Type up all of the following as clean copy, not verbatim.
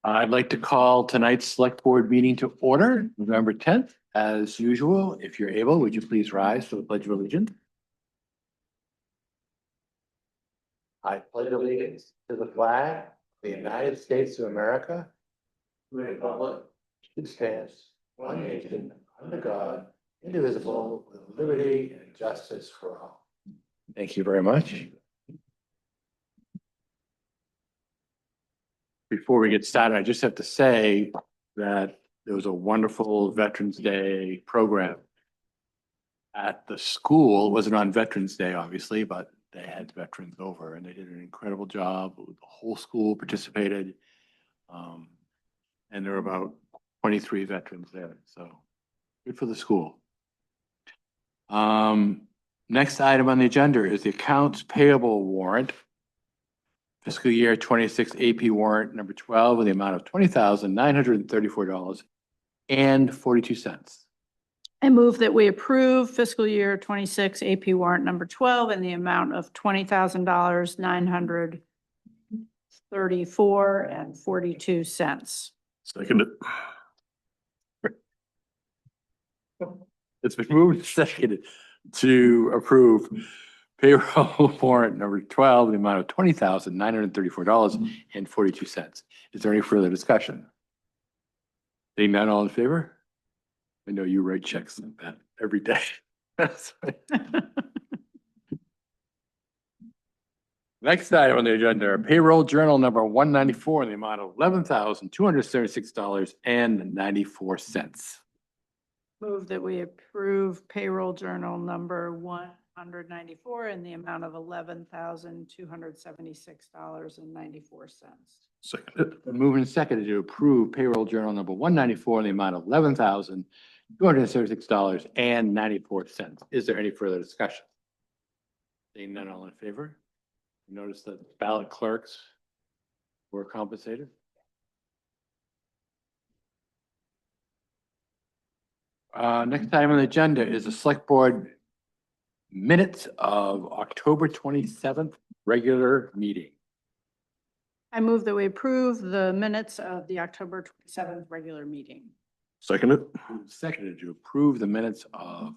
I'd like to call tonight's select board meeting to order, November 10th. As usual, if you're able, would you please rise for the Pledge of Allegiance? I pledge allegiance to the flag of the United States of America, to the republic which stands one nation under God, indivisible, with liberty and justice for all. Thank you very much. Before we get started, I just have to say that there was a wonderful Veterans Day program at the school. It wasn't on Veterans Day, obviously, but they had veterans over and they did an incredible job. The whole school participated. And there were about 23 veterans there, so good for the school. Next item on the agenda is the accounts payable warrant. Fiscal year 26 AP warrant number 12 in the amount of $20,934.42. I move that we approve fiscal year 26 AP warrant number 12 in the amount of $20,934.42. Second it. It's been moved and seconded to approve payroll warrant number 12 in the amount of $20,934.42. Is there any further discussion? Seeing none, all in favor? I know you write checks like that every day. Next item on the agenda, payroll journal number 194 in the amount of $11,276.94. Move that we approve payroll journal number 194 in the amount of $11,276.94. Second. Moving and seconded to approve payroll journal number 194 in the amount of $11,276.94. Is there any further discussion? Seeing none, all in favor? Notice that ballot clerks were compensated. Next item on the agenda is the select board minutes of October 27th regular meeting. I move that we approve the minutes of the October 27th regular meeting. Seconded. Seconded to approve the minutes of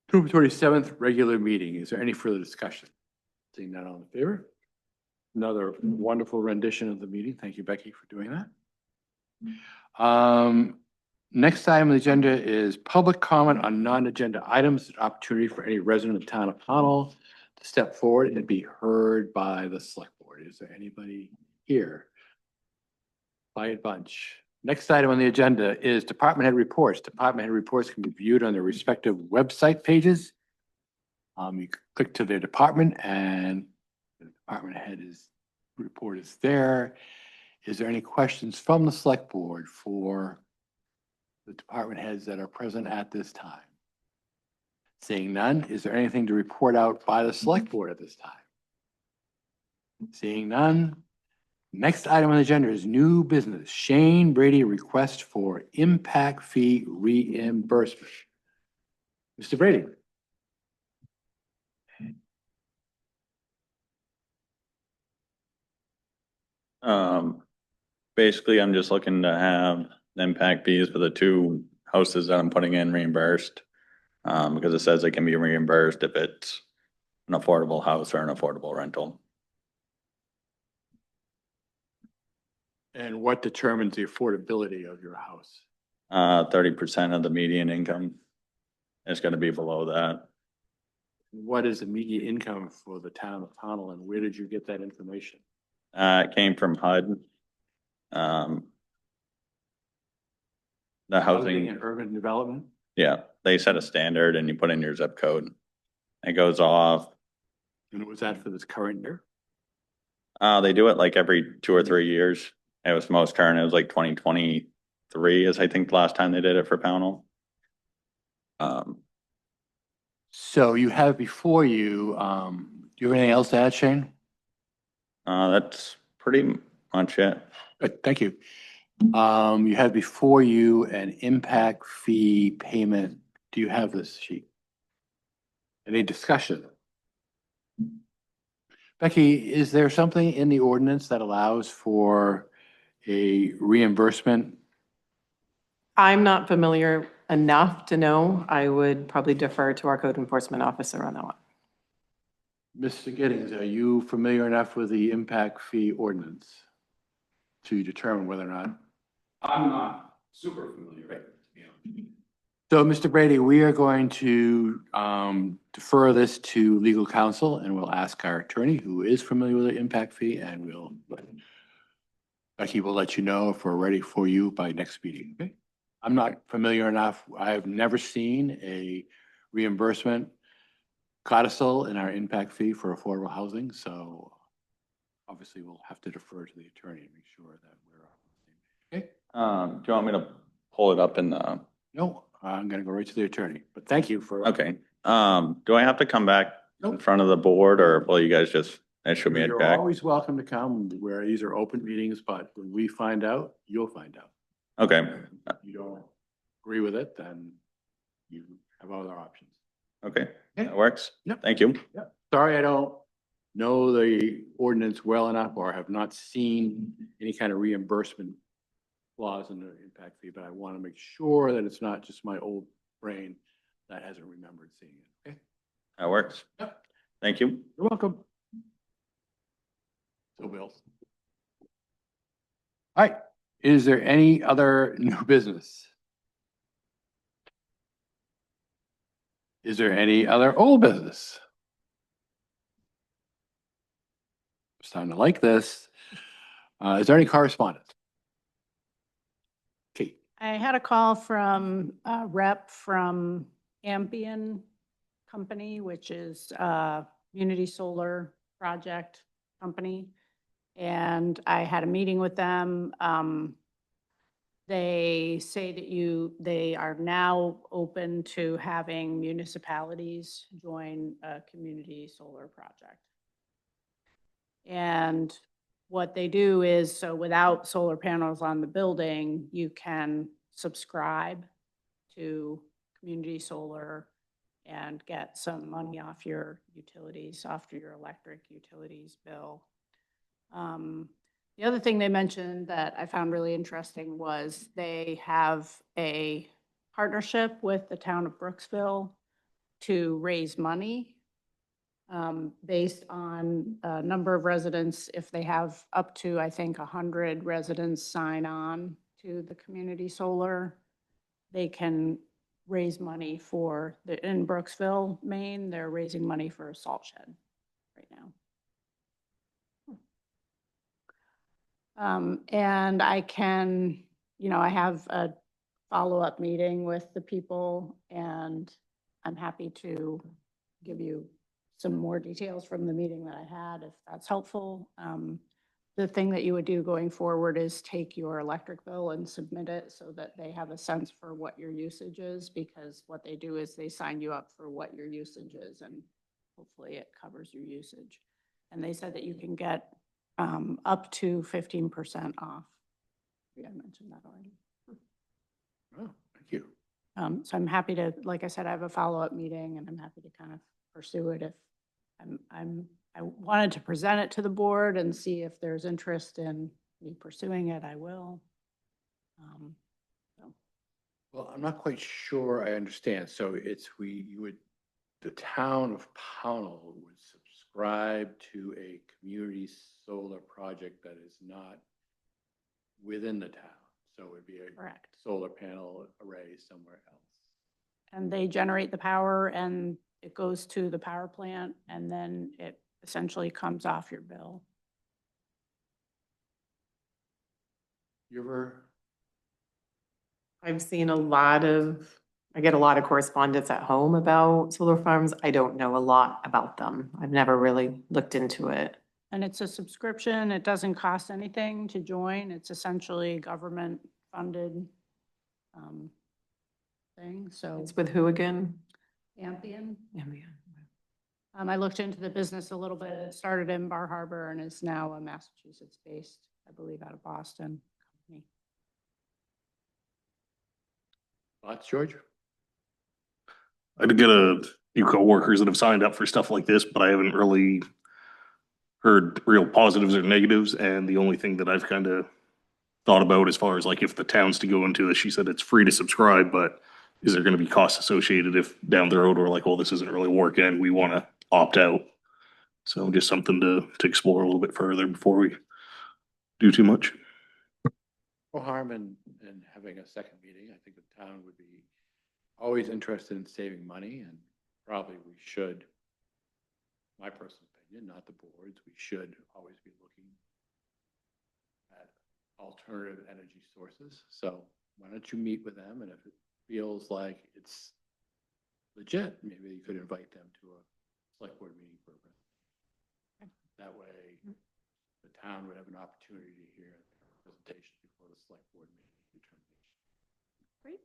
October 27th regular meeting. Is there any further discussion? Seeing none, all in favor? Another wonderful rendition of the meeting. Thank you, Becky, for doing that. Next item on the agenda is public comment on non-agenda items. Opportunity for any resident of town of Pownell to step forward and be heard by the select board. Is there anybody here? Quiet bunch. Next item on the agenda is department head reports. Department head reports can be viewed on their respective website pages. You click to their department and the department head's report is there. Is there any questions from the select board for the department heads that are present at this time? Seeing none, is there anything to report out by the select board at this time? Seeing none. Next item on the agenda is new business. Shane Brady request for impact fee reimbursement. Mr. Brady. Basically, I'm just looking to have the impact fees for the two houses that I'm putting in reimbursed. Because it says it can be reimbursed if it's an affordable house or an affordable rental. And what determines the affordability of your house? 30% of the median income. It's gonna be below that. What is the median income for the town of Pownell and where did you get that information? It came from HUD. The housing and urban development? Yeah, they set a standard and you put in your zip code. It goes off. And was that for this current year? They do it like every 2 or 3 years. It was most current. It was like 2023 is I think the last time they did it for Pownell. So you have before you, do you have anything else to add, Shane? That's pretty much it. Good, thank you. You have before you an impact fee payment. Do you have this sheet? Any discussion? Becky, is there something in the ordinance that allows for a reimbursement. I'm not familiar enough to know. I would probably defer to our code enforcement officer on that one. Mr. Giddings, are you familiar enough with the impact fee ordinance to determine whether or not? I'm not super familiar with it, to be honest. So, Mr. Brady, we are going to defer this to legal counsel, and we'll ask our attorney, who is familiar with the impact fee, and he will let you know if we're ready for you by next meeting, okay? I'm not familiar enough. I have never seen a reimbursement codicil in our impact fee for affordable housing, so obviously we'll have to defer to the attorney and make sure that we're on the same page. Okay? Do you want me to pull it up in the, No, I'm gonna go right to the attorney, but thank you for. okay. Do I have to come back in Nope. front of the board or will you guys just issue me a You're check? always welcome to come where these are open meetings, but when we find out, you'll find out. Okay, If you don't agree with it, then you have other options. okay, that works. Yep. Thank you. Sorry, I don't know the ordinance well enough or have not seen any kind of reimbursement clause in the impact fee, but I want to make sure that it's not just my old brain that hasn't remembered seeing it. Okay, That works. Yep. Thank you. you're welcome. So, Bill. All right, is there any other new business? Is there any other old business? It's time to like this. Is there any correspondence? Kate, I had a call from a rep from Ampion Company, which is a Unity Solar Project company. And I had a meeting with them. They say that they are now open to having municipalities join a community solar project. And what they do is, so without solar panels on the building, you can subscribe to community solar and get some money off your utilities, off your electric utilities bill. The other thing they mentioned that I found really interesting was they have a partnership with the town of Brooksville to raise money based on a number of residents. If they have up to, I think, 100 residents sign on to the community solar, they can raise money for in Brooksville, Maine, they're raising money for a salt shed right now. And I can, I have a follow-up meeting with the people and I'm happy to give you some more details from the meeting that I had, if that's helpful. The thing that you would do going forward is take your electric bill and submit it so that they have a sense for what your usage is, because what they do is they sign you up for what your usage is and hopefully it covers your usage. And they said that you can get up to 15% off. Yeah, I mentioned that already. oh, thank you. So I'm happy to, like I said, I have a follow-up meeting and I'm happy to kind of pursue it if I wanted to present it to the board and see if there's interest in me pursuing it, I will. Well, I'm not quite sure I understand. So the town of Pownell would subscribe to a community solar project that is not within the town. So it would be a Correct. solar panel array somewhere else. And they generate the power and it goes to the power plant and then it essentially comes off your bill. You ever? I've seen I get a lot of correspondence at home about solar farms. I don't know a lot about them. I've never really looked into it. And it's a subscription. It doesn't cost anything to join. It's essentially government funded thing. So It's with who again? Ampion. Ambien. I looked into the business a little bit. It started in Bar Harbor and is now a Massachusetts based, I believe, out of Boston company. Thoughts, George? I did get a few coworkers that have signed up for stuff like this, but I haven't really heard real positives or negatives. And the only thing that I've kind of thought about as far as like if the town's to go into this, she said it's free to subscribe, but is there gonna be costs associated if down the road we're like, well, this isn't really working, we wanna opt out? So just something to explore a little bit further before we do too much. No harm in having a second meeting. I think the town would be always interested in saving money, and probably we should, my personal opinion, not the board's, we should always be looking at alternative energy sources. So why don't you meet with them, and if it feels like it's legit, maybe you could invite them to a select board meeting program. That way, the town would have an opportunity to hear a presentation before the select board meeting determination. Great.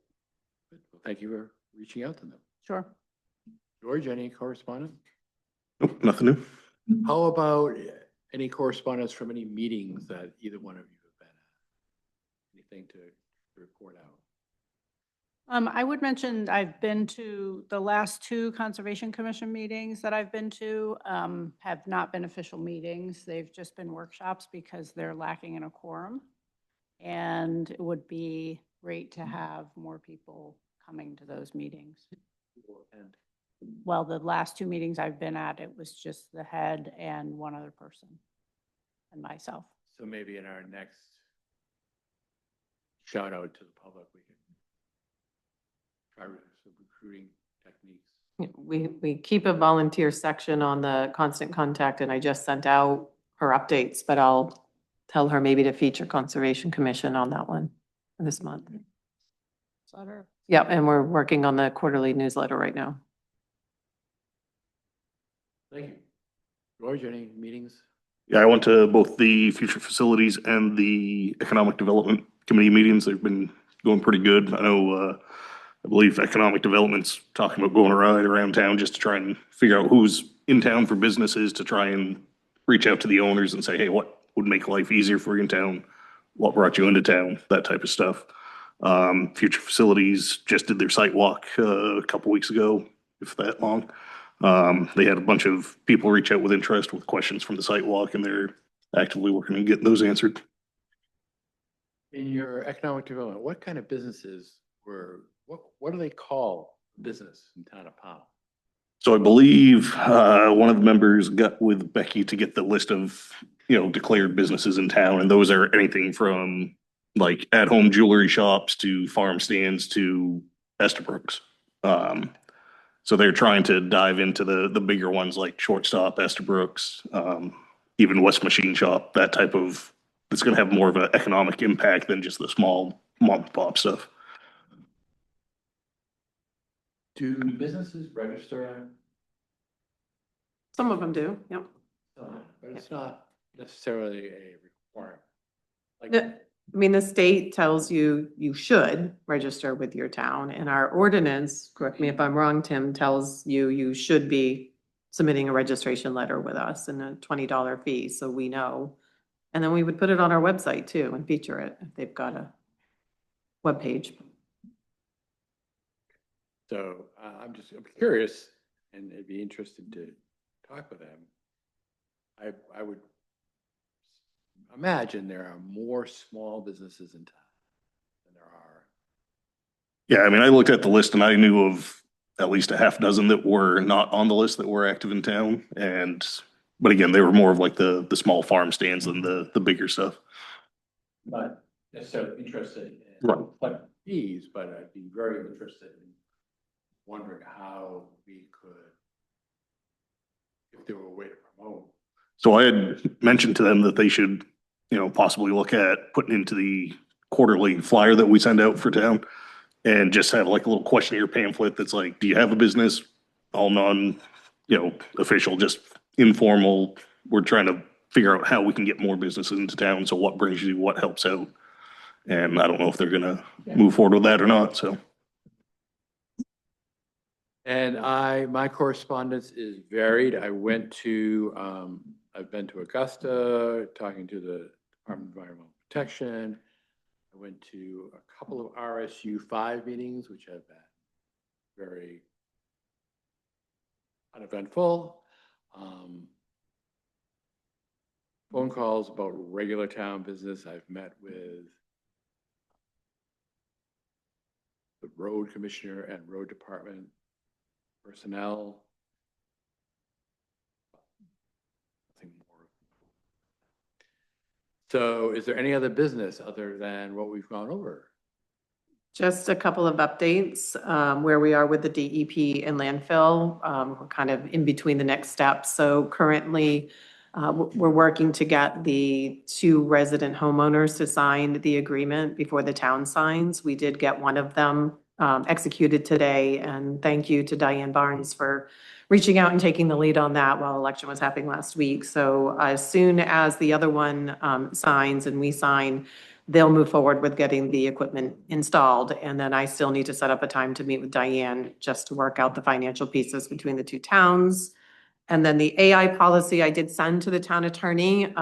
Good. Well, thank you for reaching out to them. Sure. George, any correspondence? Nope, nothing new. How about any correspondence from any meetings that either one of you have been at? Anything to report out? I would mention I've been to the last two Conservation Commission meetings that I've been to, have not been official meetings. They've just been workshops because they're lacking in a quorum. And it would be great to have more people coming to those meetings. And Well, the last two meetings I've been at, it was just the head and one other person and myself. so maybe in our next shout out to the public, we can try some recruiting techniques. We keep a volunteer section on the Constant Contact, and I just sent out her updates, but I'll tell her maybe to feature Conservation Commission on that one this month. Newsletter. Yep, and we're working on the quarterly newsletter right now. Thank you. George, any meetings? Yeah, I went to both the future facilities and the economic development committee meetings. They've been going pretty good. I know, I believe economic development's talking about going around town just to try and figure out who's in town for businesses, to try and reach out to the owners and say, hey, what would make life easier for you in town? What brought you into town? That type of stuff. Future facilities just did their site walk, a couple weeks ago, if that long. They had a bunch of people reach out with interest with questions from the site walk, and they're actively working on getting those answered. In your economic development, what kind of businesses what do they call business in town of Powell? So I believe one of the members got with Becky to get the list of, declared businesses in town, and those are anything from like at-home jewelry shops to farm stands to Estabrooks. So they're trying to dive into the bigger ones like Shortstop, Estabrooks, even West Machine Shop, that type of, it's gonna have more of an economic impact than just the small mom and pop stuff. Do businesses register? Some of them do, yep. But it's not necessarily a requirement. Like, No, I mean, the state tells you you should register with your town, and our ordinance, correct me if I'm wrong, Tim, tells you you should be submitting a registration letter with us and a $20 fee, so we know. And then we would put it on our website too and feature it if they've got a webpage. so I'm curious, and I'd be interested to talk with them. I would imagine there are more small businesses in town than there are. Yeah, I mean, I looked at the list and I knew of at least a half dozen that were not on the list that were active in town. But again, they were more of like the small farm stands than the bigger stuff. Not necessarily interested in Right. what fees, but I'd be very interested in wondering how we could, if there were a way to promote. So I had mentioned to them that they should, possibly look at putting into the quarterly flyer that we send out for town and just have like a little questionnaire pamphlet that's like, do you have a business? All non, official, just informal. We're trying to figure out how we can get more businesses into town. So what brings you, what helps out? And I don't know if they're gonna move forward with that or not, so. And my correspondence is varied. I've been to Augusta, talking to the Department of Environmental Protection. I went to a couple of RSU5 meetings, which have been very uneventful. Phone calls about regular town business. I've met with road commissioner and road department personnel. Nothing more. So is there any other business other than what we've gone over? Just a couple of updates, where we are with the DEP and landfill. We're kind of in between the next steps. So currently, we're working to get the 2 resident homeowners to sign the agreement before the town signs. We did get one of them executed today, and thank you to Diane Barnes for reaching out and taking the lead on that while election was happening last week. So as soon as the other one signs and we sign, they'll move forward with getting the equipment installed. And then I still need to set up a time to meet with Diane just to work out the financial pieces between the 2 towns. And then the AI policy I did send to the town attorney.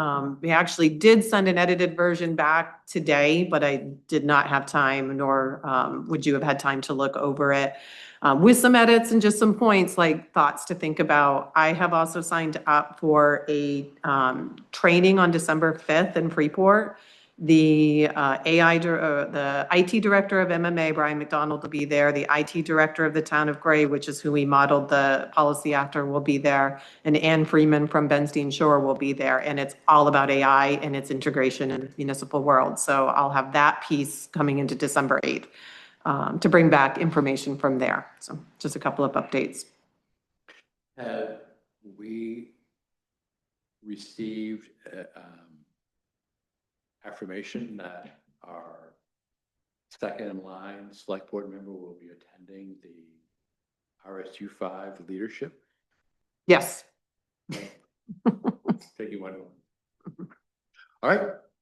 We actually did send an edited version back today, but I did not have time, nor would you have had time to look over it. With some edits and just some points, like thoughts to think about. I have also signed up for a training on December 5th in Freeport. The the IT director of MMA, Brian McDonald, will be there. The IT director of the town of Gray, which is who we modeled the policy after, will be there. And Ann Freeman from Benstein Shore will be there. And it's all about AI and its integration in the municipal world. So I'll have that piece coming into December 8th to bring back information from there. So just a couple of updates. Have we received affirmation that our second in line select board member will be attending the RSU 5 leadership? Yes. Take you one. All right,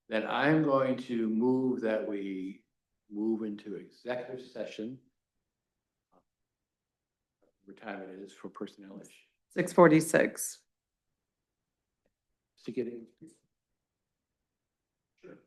then I'm going to move that we move into executive session. What time it is for personnel issue? 6:46. To get in. Sure.